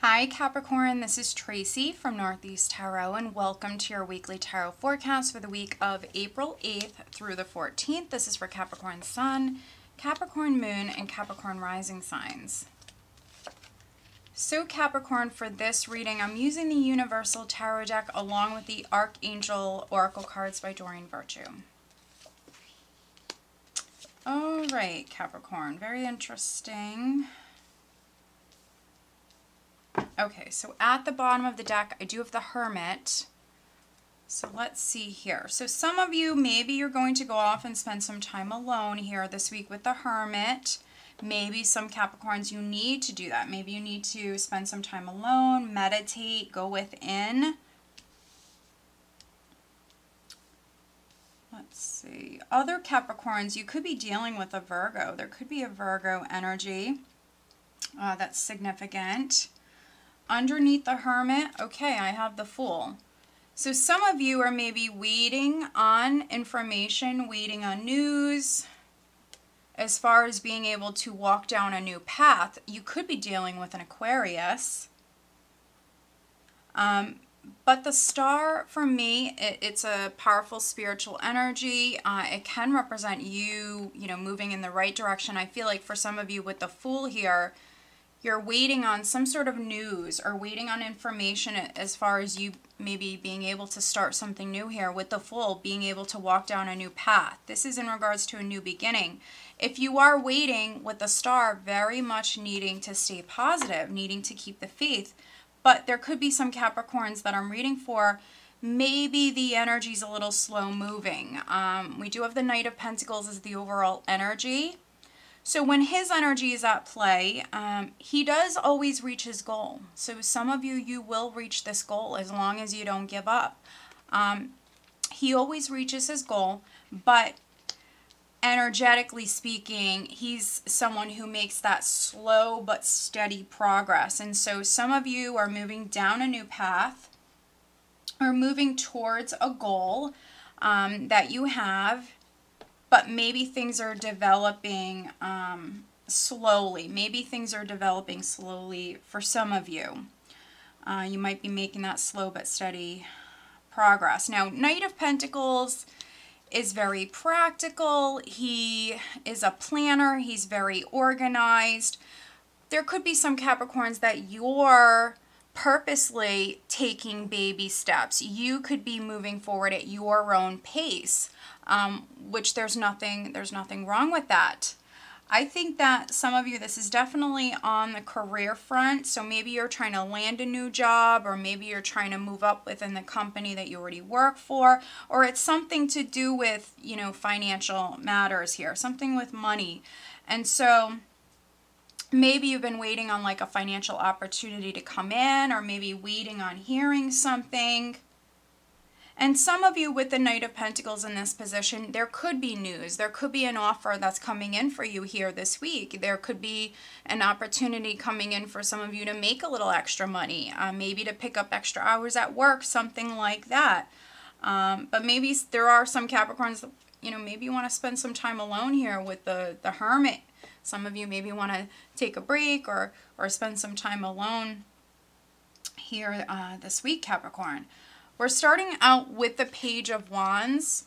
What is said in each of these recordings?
Hi Capricorn, this is Tracy from Northeast Tarot and welcome to your weekly tarot forecast for the week of April 8th through the 14th. This is for Capricorn Sun, Capricorn Moon, and Capricorn Rising signs. So Capricorn, for this reading, I'm using the Universal Tarot deck along with the Archangel Oracle cards by Doreen Virtue. All right, Capricorn, very interesting. Okay, so at the bottom of the deck, I do have the Hermit. So let's see here. So some of you, maybe you're going to go off and spend some time alone here this week with the Hermit. Maybe some Capricorns, you need to do that. Maybe you need to spend some time alone, meditate, go within. Let's see. Other Capricorns, you could be dealing with a Virgo. There could be a Virgo energy that's significant. Underneath the Hermit, okay, I have the Fool. So some of you are maybe waiting on information, waiting on news, as far as being able to walk down a new path. You could be dealing with an Aquarius. But the Star, for me, it's a powerful spiritual energy. It can represent you, moving in the right direction. I feel like for some of you with the Fool here, you're waiting on some sort of news or waiting on information as far as you maybe being able to start something new here. With the Fool, being able to walk down a new path. This is in regards to a new beginning. If you are waiting with the Star, very much needing to stay positive, needing to keep the faith. But there could be some Capricorns that I'm reading for. Maybe the energy's a little slow moving. We do have the Knight of Pentacles as the overall energy. So when his energy is at play, he does always reach his goal. So some of you, you will reach this goal as long as you don't give up. He always reaches his goal, but energetically speaking, he's someone who makes that slow but steady progress. And so some of you are moving down a new path or moving towards a goal that you have. But maybe things are developing slowly. Maybe things are developing slowly for some of you. You might be making that slow but steady progress. Now, Knight of Pentacles is very practical. He is a planner. He's very organized. There could be some Capricorns that you're purposely taking baby steps. You could be moving forward at your own pace. Which there's nothing wrong with that. I think that some of you, this is definitely on the career front. So maybe you're trying to land a new job, or maybe you're trying to move up within the company that you already work for, or it's something to do with, financial matters here, something with money. And so maybe you've been waiting on like a financial opportunity to come in, or maybe waiting on hearing something. And some of you with the Knight of Pentacles in this position, there could be news. There could be an offer that's coming in for you here this week. There could be an opportunity coming in for some of you to make a little extra money, maybe to pick up extra hours at work, something like that. But maybe there are some Capricorns, maybe you want to spend some time alone here with the Hermit. Some of you maybe want to take a break or spend some time alone here this week, Capricorn. We're starting out with the Page of Wands.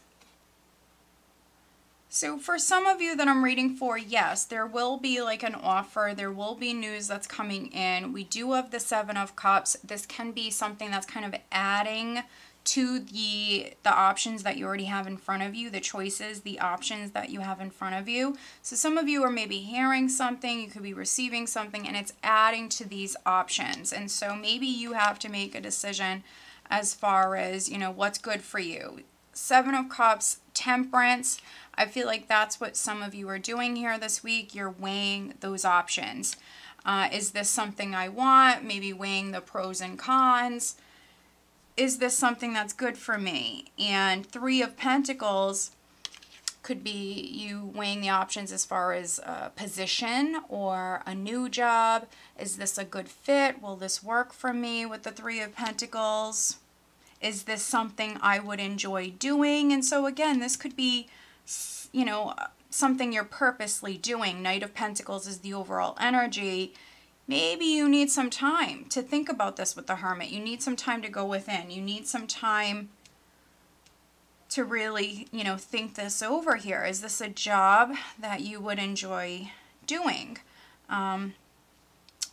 So for some of you that I'm reading for, yes, there will be like an offer. There will be news that's coming in. We do have the Seven of Cups. This can be something that's kind of adding to the options that you already have in front of you, the choices, the options that you have in front of you. So some of you are maybe hearing something, you could be receiving something, and it's adding to these options. And so maybe you have to make a decision as far as, what's good for you. Seven of Cups, Temperance. I feel like that's what some of you are doing here this week. You're weighing those options. Is this something I want? Maybe weighing the pros and cons. Is this something that's good for me? And Three of Pentacles could be you weighing the options as far as a position or a new job. Is this a good fit? Will this work for me with the Three of Pentacles? Is this something I would enjoy doing? And so again, this could be, something you're purposely doing. Knight of Pentacles is the overall energy. maybe you need some time to think about this with the Hermit. You need some time to go within. You need some time to really, you know, think this over here. Is this a job that you would enjoy doing?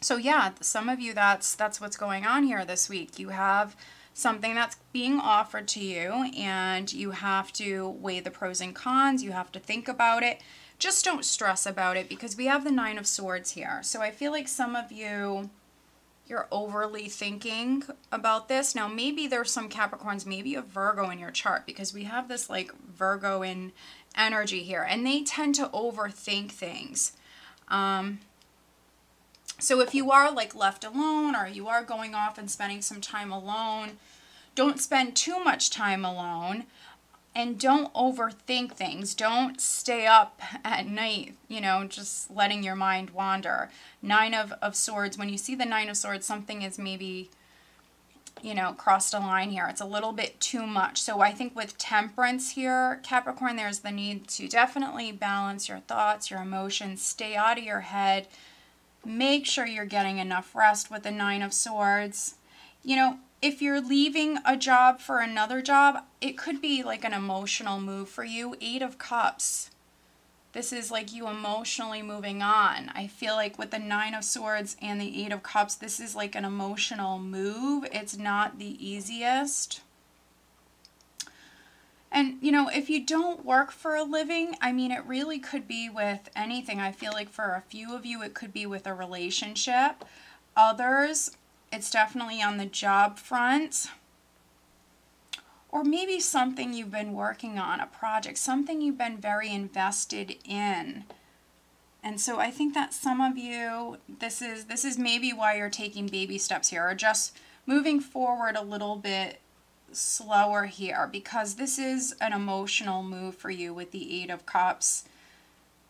So yeah, some of you, that's what's going on here this week. You have something that's being offered to you, and you have to weigh the pros and cons. You have to think about it. Just don't stress about it, because we have the Nine of Swords here. So I feel like some of you, you're overly thinking about this. Now, maybe there's some Capricorns, maybe a Virgo in your chart, because we have this like Virgo in energy here, and they tend to overthink things. So if you are like left alone, or you are going off and spending some time alone, don't spend too much time alone, and don't overthink things. Don't stay up at night, you know, just letting your mind wander. Nine of Swords, when you see the Nine of Swords, something is maybe, you know, crossed a line here. It's a little bit too much. So I think with Temperance here, Capricorn, there's the need to definitely balance your thoughts, your emotions, stay out of your head. Make sure you're getting enough rest with the Nine of Swords. You know, if you're leaving a job for another job, it could be like an emotional move for you. Eight of Cups. This is like you emotionally moving on. I feel like with the Nine of Swords and the Eight of Cups, this is like an emotional move. It's not the easiest. And, you know, if you don't work for a living, I mean, it really could be with anything. I feel like for a few of you, it could be with a relationship. Others, it's definitely on the job front. Or maybe something you've been working on, a project, something you've been very invested in. And so I think that some of you, this is maybe why you're taking baby steps here, or just moving forward a little bit slower here, because this is an emotional move for you with the Eight of Cups.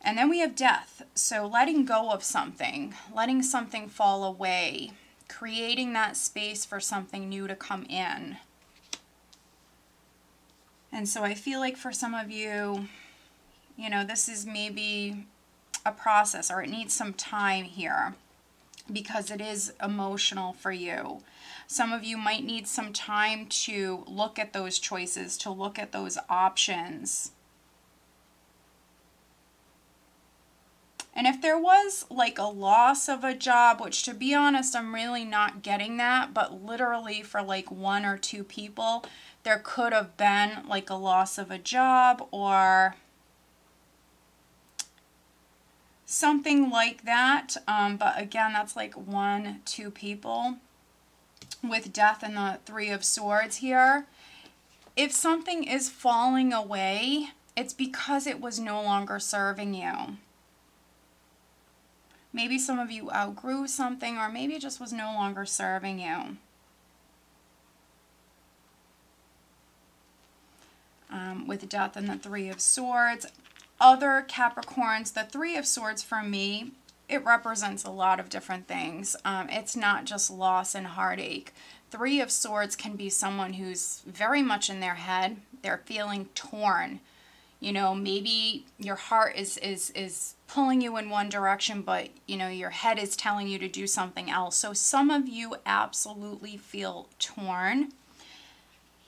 And then we have Death. So letting go of something, letting something fall away, creating that space for something new to come in. And so I feel like for some of you, you know, this is maybe a process, or it needs some time here, because it is emotional for you. Some of you might need some time to look at those choices, to look at those options. And if there was like a loss of a job, which to be honest, I'm really not getting that, but literally for like one or two people, there could have been like a loss of a job or something like that. But again, that's like 1-2 people. With Death and the Three of Swords here, if something is falling away, it's because it was no longer serving you. Maybe some of you outgrew something, or maybe it just was no longer serving you. With Death and the Three of Swords. Other Capricorns, the Three of Swords for me, it represents a lot of different things. It's not just loss and heartache. Three of Swords can be someone who's very much in their head. They're feeling torn. You know, maybe your heart is pulling you in one direction, but, you know, your head is telling you to do something else. So some of you absolutely feel torn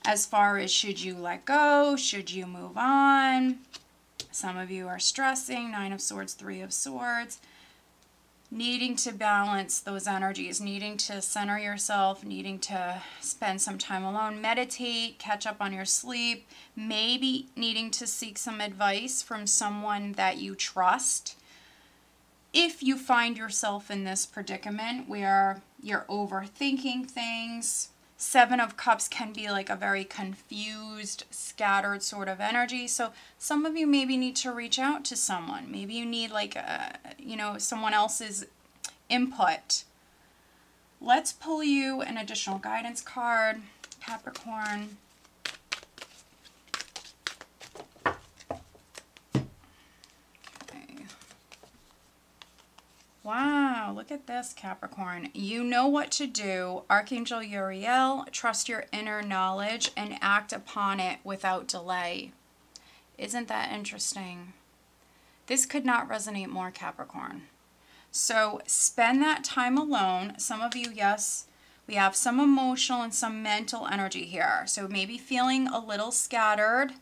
as far as should you let go, should you move on. Some of you are stressing, Nine of Swords, Three of Swords. Needing to balance those energies, needing to center yourself, needing to spend some time alone, meditate, catch up on your sleep, maybe needing to seek some advice from someone that you trust. If you find yourself in this predicament where you're overthinking things, Seven of Cups can be like a very confused, scattered sort of energy. So some of you maybe need to reach out to someone. Maybe you need like you know, someone else's input. Let's pull you an additional guidance card, Capricorn. Wow, look at this, Capricorn. You know what to do. Archangel Uriel, trust your inner knowledge and act upon it without delay. Isn't that interesting? This could not resonate more, Capricorn. So spend that time alone. Some of you, yes, we have some emotional and some mental energy here. So maybe feeling a little scattered.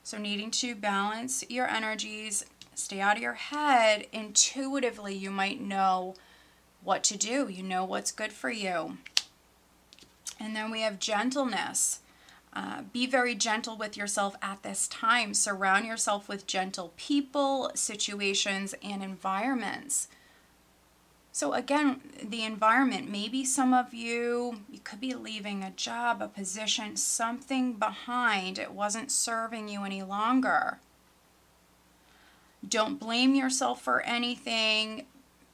So needing to balance your energies, stay out of your head. Intuitively, you might know what to do. You know what's good for you. And then we have gentleness. Be very gentle with yourself at this time. Surround yourself with gentle people, situations, and environments. So again, the environment, maybe some of you could be leaving a job, a position, something behind. It wasn't serving you any longer. Don't blame yourself for anything.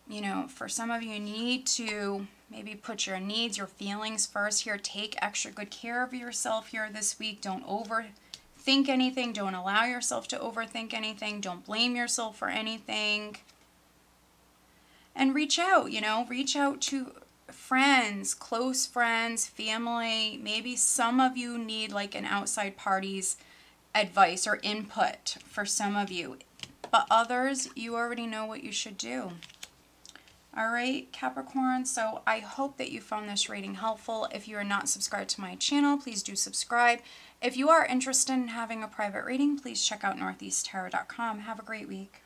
You know, for some of you, you need to maybe put your needs, your feelings first here. Take extra good care of yourself here this week. Don't overthink anything. Don't allow yourself to overthink anything. Don't blame yourself for anything. And reach out, you know, reach out to friends, close friends, family. Maybe some of you need like an outside party's advice or input for some of you. But others, you already know what you should do. All right, Capricorn, so I hope that you found this reading helpful. If you are not subscribed to my channel, please do subscribe. If you are interested in having a private reading, please check out northeasttarot.com. Have a great week.